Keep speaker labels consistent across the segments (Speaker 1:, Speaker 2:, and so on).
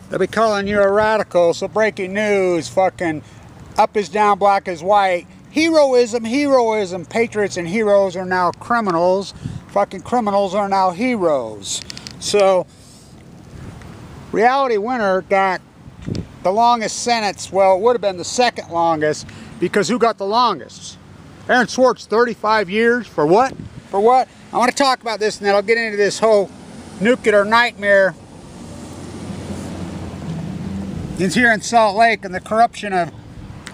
Speaker 1: They'll be calling you a radical. So breaking news, fucking up is down, black is white. Heroism, heroism. Patriots and heroes are now criminals. Fucking criminals are now heroes. So, Reality Winner got the longest sentence. Well, it would have been the second longest, because who got the longest? Aaron Swartz, 35 years. For what? For what? I want to talk about this, and then I'll get into this whole nuclear nightmare is here in Salt Lake, and the corruption of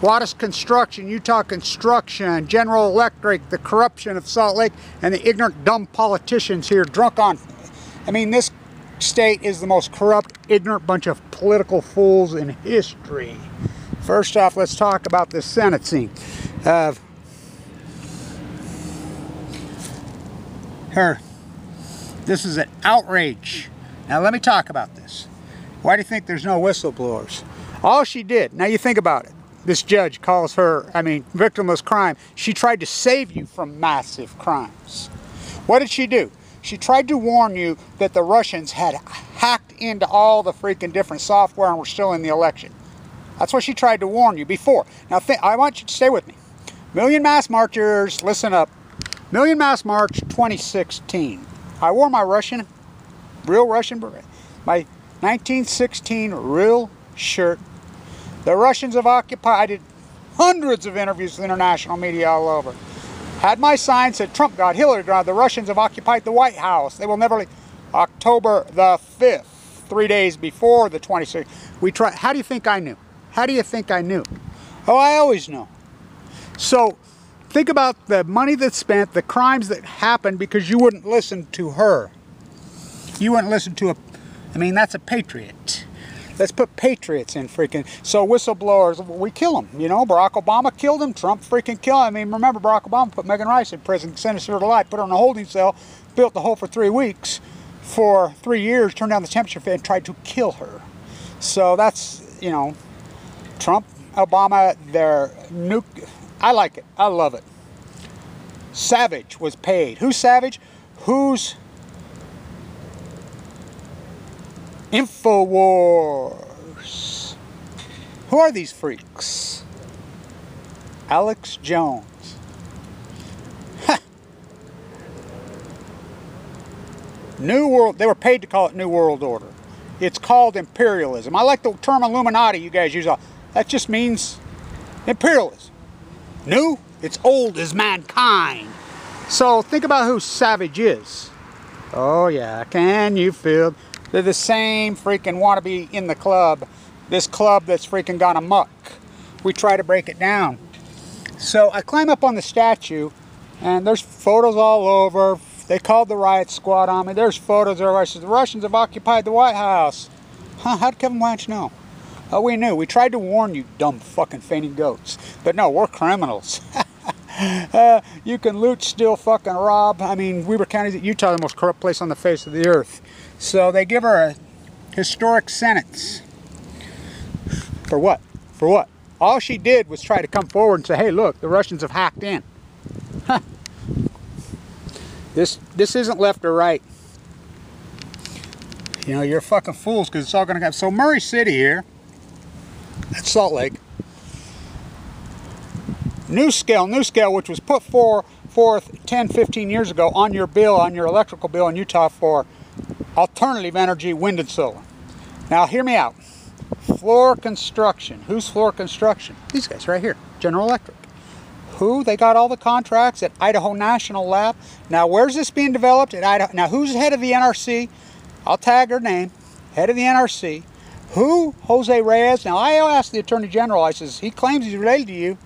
Speaker 1: Wattis Construction, Utah Construction, General Electric, the corruption of Salt Lake, and the ignorant, dumb politicians here drunk on. I mean, this state is the most corrupt, ignorant bunch of political fools in history. First off, let's talk about the sentencing of her. This is an outrage. Now let me talk about this. Why do you think there's no whistleblowers? All she did, now you think about it. This judge calls her, victimless crime. She tried to save you from massive crimes. What did she do? She tried to warn you that the Russians had hacked into all the freaking different software and were still in the election. That's what she tried to warn you before. Now, I want you to stay with me. Million Mass Marchers, listen up. Million Mass March 2016. I wore my real Russian beret, my 1916 real shirt. The Russians have occupied. I did hundreds of interviews with international media all over. Had my sign said Trump got Hillary got. The Russians have occupied the White House. They will never leave. October the 5th, 3 days before the 26th. We tried. How do you think I knew? How do you think I knew? Oh, I always know. So think about the money that's spent, the crimes that happened because you wouldn't listen to her. You wouldn't listen to that's a patriot. Let's put patriots in freaking. So whistleblowers, we kill them. You know, Barack Obama killed him. Trump freaking killed him. Remember Barack Obama put Megan Rice in prison, sentenced her to life, put her in a holding cell, built the hole for 3 weeks, for 3 years, turned down the temperature and tried to kill her. So that's, Trump, Obama, their nuke. I like it. I love it. Savage was paid. Who's Savage? Who's InfoWars? Who are these freaks? Alex Jones. Ha. New World. They were paid to call it New World Order. It's called imperialism. I like the term Illuminati you guys use. That just means imperialism. New, it's old as mankind. So think about who Savage is. Oh yeah, can you feel? They're the same freaking wannabe in the club. This club that's freaking gone amok. We try to break it down. So I climb up on the statue, and there's photos all over. They called the riot squad on me. There's photos of the Russians have occupied the White House. Huh, how did Kevin Blanch know? Oh, we knew. We tried to warn you, dumb fucking fainting goats. But no, we're criminals. You can loot, steal, fucking rob. Weber County, Utah, the most corrupt place on the face of the earth. So they give her a historic sentence. For what? For what? All she did was try to come forward and say, hey, look, the Russians have hacked in. Huh. This isn't left or right. You're fucking fools because it's all going to have. So Murray City here, at Salt Lake, NUSCALE, which was put forth 10, 15 years ago on your bill, on your electrical bill in Utah for alternative energy, wind and solar. Now hear me out. Floor Construction. Who's Floor Construction? These guys right here, General Electric. Who? They got all the contracts at Idaho National Lab. Now where's this being developed? At Idaho. Now who's head of the NRC? I'll tag her name. Head of the NRC. Who? Jose Reyes. Now I asked the Attorney General, I says, he claims he's related to you.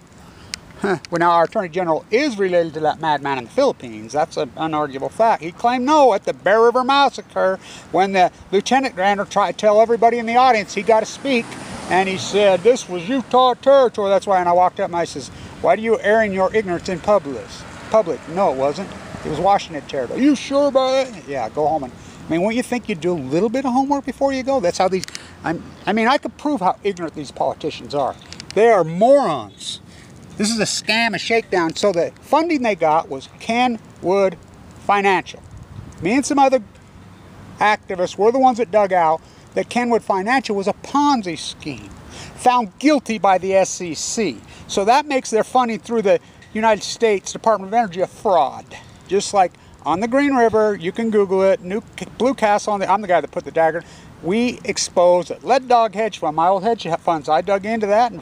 Speaker 1: Well, now our Attorney General is related to that madman in the Philippines. That's an unarguable fact. He claimed no at the Bear River Massacre when the Lieutenant Governor tried to tell everybody in the audience he got to speak, and he said, this was Utah territory. That's why, and I walked up and I says, why do you airing your ignorance in public? No, it wasn't. It was Washington territory. Are you sure about it? Yeah, go home and, won't you think you'd do a little bit of homework before you go? That's how these, I could prove how ignorant these politicians are. They are morons. This is a scam, a shakedown. So the funding they got was Kenwood Financial. Me and some other activists were the ones that dug out. that Kenwood Financial was a Ponzi scheme, found guilty by the SEC. So that makes their funding through the United States Department of Energy a fraud. Just like on the Green River, you can Google it, Blue Castle, I'm the guy that put the dagger. We exposed a lead dog hedge fund, my old hedge funds. I dug into that and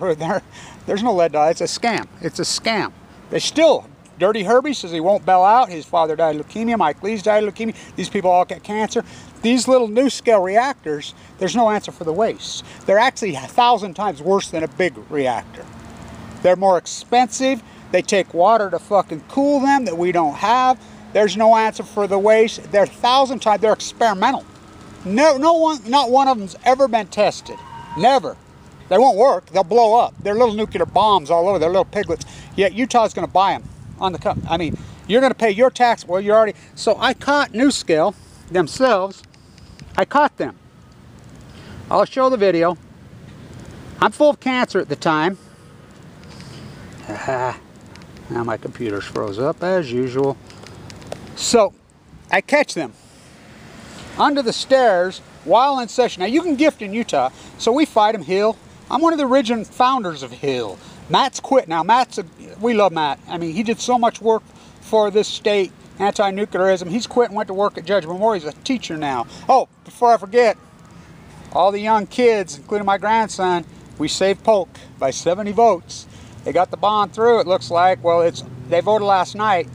Speaker 1: there's no lead dog, it's a scam. It's a scam. They still, Dirty Herbie says he won't bail out. His father died of leukemia, Mike Lee's died of leukemia. These people all get cancer. These little NUSCALE reactors, there's no answer for the waste. They're actually 1,000 times worse than a big reactor. They're more expensive. They take water to fucking cool them that we don't have. There's no answer for the waste. They're 1,000 times, they're experimental. Not one of them's ever been tested. Never. They won't work. They'll blow up. They're little nuclear bombs all over. They're little piglets. Yet Utah's going to buy them on the cup. I mean, you're going to pay your tax. Well, you're already. So I caught NUSCALE themselves. I caught them. I'll show the video. I'm full of cancer at the time. Now my computer's froze up as usual. So I catch them under the stairs while in session. Now you can gift in Utah, so we fight them. Hill. I'm one of the original founders of Hill. Matt's quit now. We love Matt. I mean, he did so much work for this state, anti-nuclearism. He's quit and went to work at Judge Memorial. He's a teacher now. Oh, before I forget, all the young kids, including my grandson, we saved Polk by 70 votes. They got the bond through, it looks like. Well, they voted last night.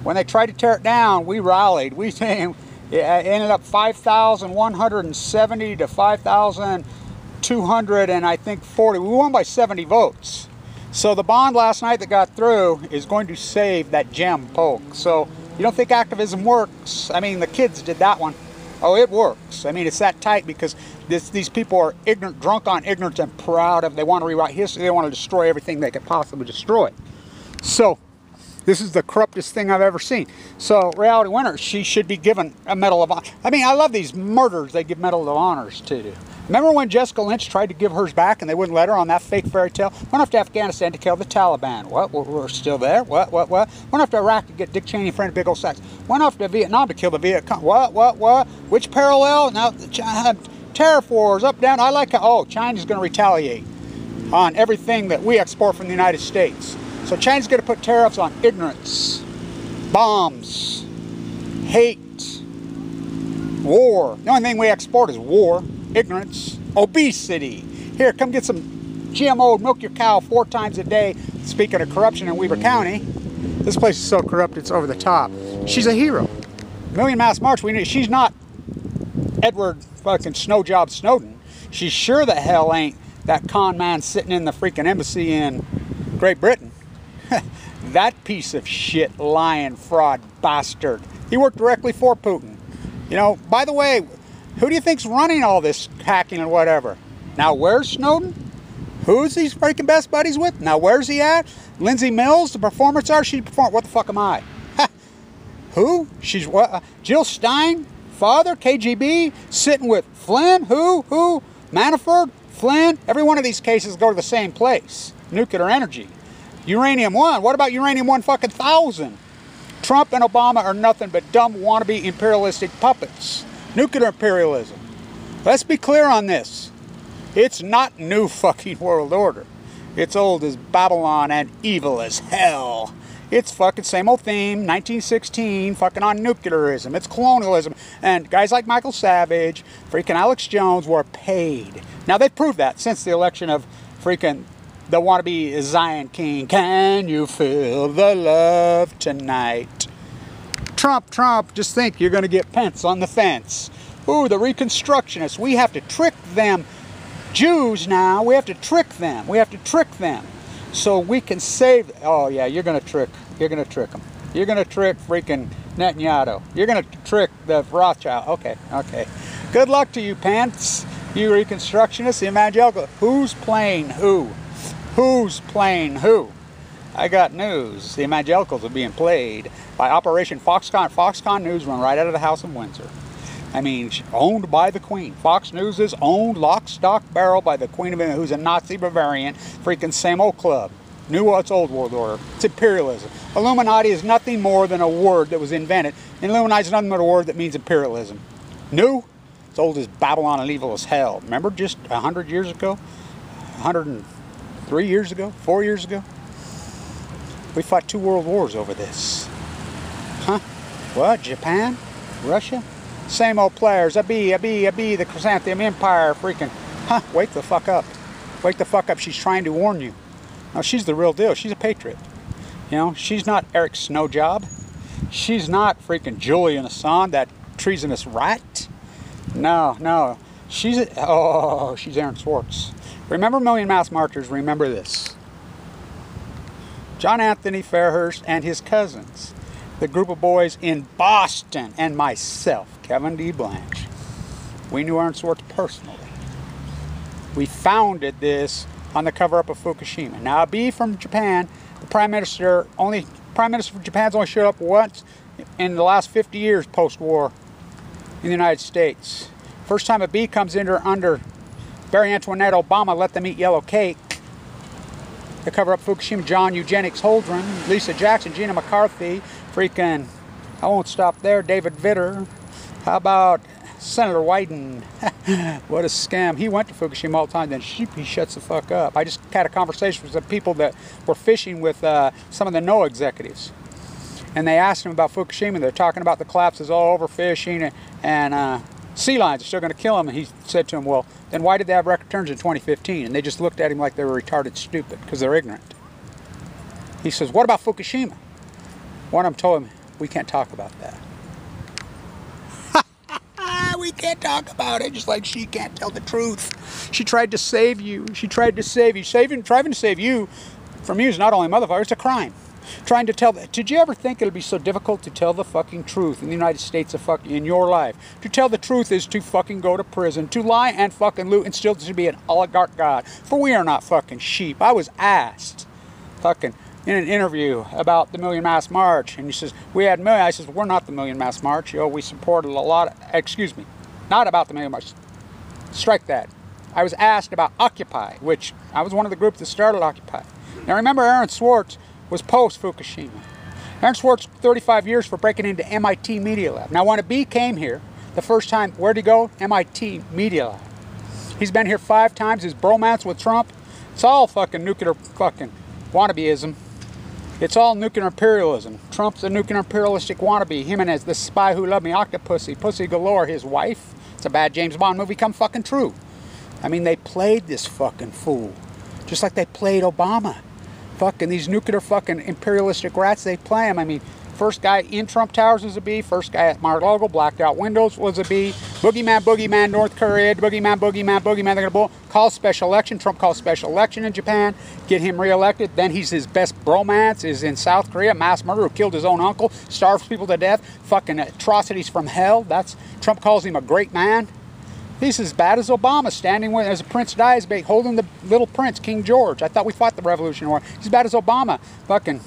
Speaker 1: When they tried to tear it down, we rallied. It ended up 5,170 to 5,200 and I think 40. We won by 70 votes. So the bond last night that got through is going to save that gem Polk. So you don't think activism works? I mean, the kids did that one. Oh, it works. I mean, it's that tight because these people are ignorant, drunk on ignorance and proud of. They want to rewrite history. They want to destroy everything they could possibly destroy. So this is the corruptest thing I've ever seen. So Reality Winner, she should be given a Medal of Honor. I mean, I love these murders they give Medal of Honors to. Remember when Jessica Lynch tried to give hers back and they wouldn't let her on that fake fairy tale? Went off to Afghanistan to kill the Taliban. What? We're still there? What? Went off to Iraq to get Dick Cheney and friend Big Old Sacks. Went off to Vietnam to kill the Viet Cong. What? Which parallel? Now, tariff wars, up, down. I like how, oh, China's going to retaliate on everything that we export from the United States. So China's going to put tariffs on ignorance, bombs, hate, war. The only thing we export is war, ignorance, obesity. Here, come get some GMO, milk your cow 4 times a day. Speaking of corruption in Weber County, this place is so corrupt it's over the top. She's a hero. Million Mass March, she's not Edward fucking Snowjob Snowden. She's sure the hell ain't that con man sitting in the freaking embassy in Great Britain. That piece of shit, lying, fraud, bastard. He worked directly for Putin. You know, by the way, who do you think's running all this hacking and whatever? Now, where's Snowden? Who's he freaking best buddies with? Now, where's he at? Lindsay Mills, the performance artist, she performed. What the fuck am I? Who? She's what? Jill Stein, father, KGB, sitting with Flynn. Who? Manafort, Flynn. Every one of these cases go to the same place. Nuclear energy. Uranium One. What about Uranium 1,000? Trump and Obama are nothing but dumb wannabe imperialistic puppets. Nuclear imperialism. Let's be clear on this. It's not new fucking world order. It's old as Babylon and evil as hell. It's fucking same old theme, 1916, fucking on nuclearism. It's colonialism. And guys like Michael Savage, freaking Alex Jones were paid. Now they've proved that since the election of freaking the wannabe Zion King. Can you feel the love tonight? Trump, just think you're going to get Pence on the fence. Ooh, the Reconstructionists. We have to trick them. Jews now, we have to trick them. We have to trick them. So we can save. Oh yeah, you're going to trick. You're going to trick them. You're going to trick freaking Netanyahu. You're going to trick the Rothschild. Okay. Good luck to you, Pence. You Reconstructionists, the evangelical. Who's playing who? Who's playing who? I got news. The evangelicals are being played by Operation Foxconn. Foxconn News run right out of the House of Windsor. I mean, owned by the Queen. Fox News is owned lock, stock, barrel by the Queen of England, who's a Nazi Bavarian. Freaking same old club. New what's old world order. It's imperialism. Illuminati is nothing more than a word that was invented. Illuminati is nothing but a word that means imperialism. New? It's old as Babylon and evil as hell. Remember just 100 years ago? 103 years ago? 4 years ago? We fought 2 world wars over this. Huh? What? Japan? Russia? Same old players. The Chrysanthemum Empire. Freaking. Huh? Wake the fuck up. Wake the fuck up. She's trying to warn you. No, she's the real deal. She's a patriot. You know, she's not Eric Snowjob. She's not freaking Julian Assange, that treasonous rat. No. She's Aaron Swartz. Remember Million Mass Marchers, remember this. John Anthony Fairhurst and his cousins, the group of boys in Boston, and myself, Kevin D. Blanche. We knew Aaron Swartz personally. We founded this on the cover-up of Fukushima. Now, B from Japan, the Prime Minister of Japan's only showed up once in the last 50 years post-war in the United States. First time a B comes in under Barry Antoinette Obama, let them eat yellow cake. The cover-up Fukushima, John Eugenics Holdren, Lisa Jackson, Gina McCarthy, freaking, I won't stop there, David Vitter. How about Senator Wyden? What a scam. He went to Fukushima all the time, then he shuts the fuck up. I just had a conversation with some people that were fishing with some of the NOAA executives. And they asked him about Fukushima. They're talking about the collapses, all overfishing, and sea lions are still going to kill them. And he said to him, well, then why did they have record returns in 2015? And they just looked at him like they were retarded stupid because they're ignorant. He says, what about Fukushima? One of them told him, we can't talk about that. We can't talk about it, just like she can't tell the truth. She tried to save you. She tried to save you. Trying to save you from you is not only motherfucker, it's a crime. Trying to tell, did you ever think it'll be so difficult to tell the fucking truth in the United States of fucking, in your life? To tell the truth is to fucking go to prison, to lie and fucking loot and still to be an oligarch god. For we are not fucking sheep. I was asked fucking in an interview about the Million Mass March, and he says, we had million. I says, well, we're not the Million Mass March. You know, we supported a lot of, excuse me, not about the Million March. Strike that. I was asked about Occupy, which I was one of the groups that started Occupy. Now remember, Aaron Swartz was post-Fukushima. Aaron Swartz, 35 years for breaking into MIT Media Lab. Now when a B came here, the first time, where'd he go? MIT Media Lab. He's been here 5 times. His bromance with Trump, it's all fucking nuclear fucking wannabeism. It's all nuclear imperialism. Trump's a nuclear imperialistic wannabe. Him and the Spy Who Loved Me, Octopussy, Pussy Galore, his wife. It's a bad James Bond movie come fucking true. I mean, they played this fucking fool. Just like they played Obama. Fucking these nuclear fucking imperialistic rats, they play him. I mean, first guy in Trump Towers was a B. First guy at Mar-a-Lago, blacked out windows, was a B. Boogeyman, North Korea. Boogeyman, they're gonna blow. Call special election. Trump calls special election in Japan. Get him reelected. Then he's his best bromance is in South Korea. Mass murderer who killed his own uncle, starves people to death. Fucking atrocities from hell. That's Trump calls him a great man. He's as bad as Obama, standing with as a Prince dies, holding the little prince, King George. I thought we fought the Revolutionary War. He's as bad as Obama, fucking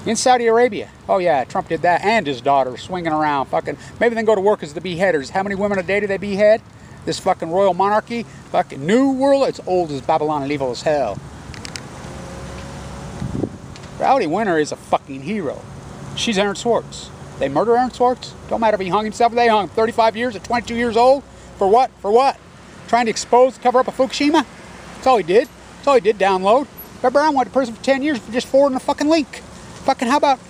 Speaker 1: in Saudi Arabia. Oh yeah, Trump did that, and his daughter swinging around, fucking. Maybe they can go to work as the beheaders. How many women a day do they behead? This fucking royal monarchy, fucking new world. It's old as Babylon and evil as hell. Reality Winner is a fucking hero. She's Aaron Swartz. They murder Aaron Swartz. Don't matter if he hung himself. They hung him 35 years at 22 years old. For what? For what? Trying to expose, cover up a Fukushima? That's all he did. That's all he did, download. Brett Brown went to prison for 10 years for just forwarding a fucking link. Fucking how about,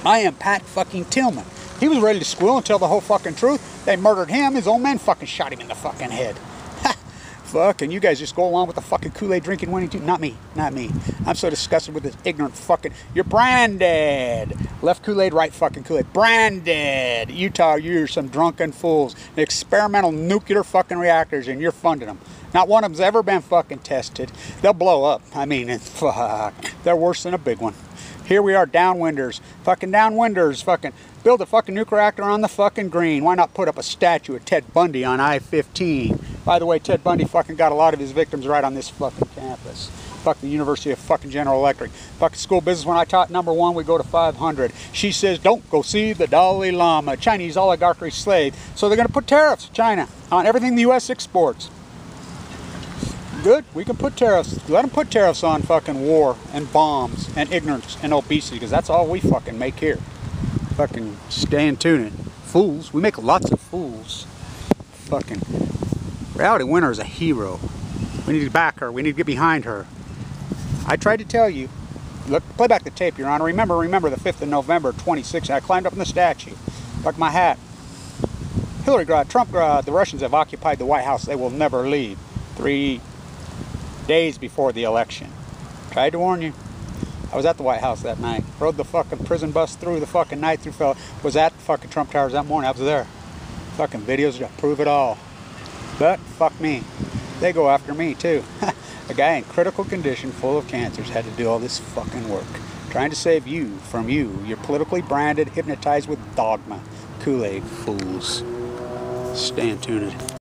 Speaker 1: I am Pat fucking Tillman. He was ready to squeal and tell the whole fucking truth. They murdered him. His own men fucking shot him in the fucking head. Ha! Fucking, you guys just go along with the fucking Kool-Aid drinking winning too. Not me. Not me. I'm so disgusted with this ignorant fucking, you're branded. Left Kool-Aid, right fucking Kool-Aid. Branded. Utah, you're some drunken fools. Experimental nuclear fucking reactors, and you're funding them. Not one of them's ever been fucking tested. They'll blow up. I mean, fuck. They're worse than a big one. Here we are, downwinders. Fucking downwinders. Fucking build a fucking nuclear reactor on the fucking green. Why not put up a statue of Ted Bundy on I-15? By the way, Ted Bundy fucking got a lot of his victims right on this fucking campus. Fuck the University of fucking General Electric. Fucking school business, when I taught #1, we go to 500. She says, don't go see the Dalai Lama, Chinese oligarchy slave. So they're going to put tariffs, China, on everything the U.S. exports. Good, we can put tariffs. Let them put tariffs on fucking war and bombs and ignorance and obesity, because that's all we fucking make here. Fucking stay in tune. Fools. We make lots of fools. fucking Reality Winner is a hero. We need to back her. We need to get behind her. I tried to tell you. Look, play back the tape, Your Honor. Remember the 5th of November, 2016. I climbed up in the statue, tucked my hat. Hillary, Trump, the Russians have occupied the White House. They will never leave. 3 days before the election. Tried to warn you. I was at the White House that night. Rode the fucking prison bus through the fucking night through. Was at the fucking Trump Towers that morning. I was there. Fucking videos to prove it all. But fuck me. They go after me too. A guy in critical condition, full of cancers, had to do all this fucking work. Trying to save you from you. You're politically branded, hypnotized with dogma. Kool-Aid fools. Stay tuned.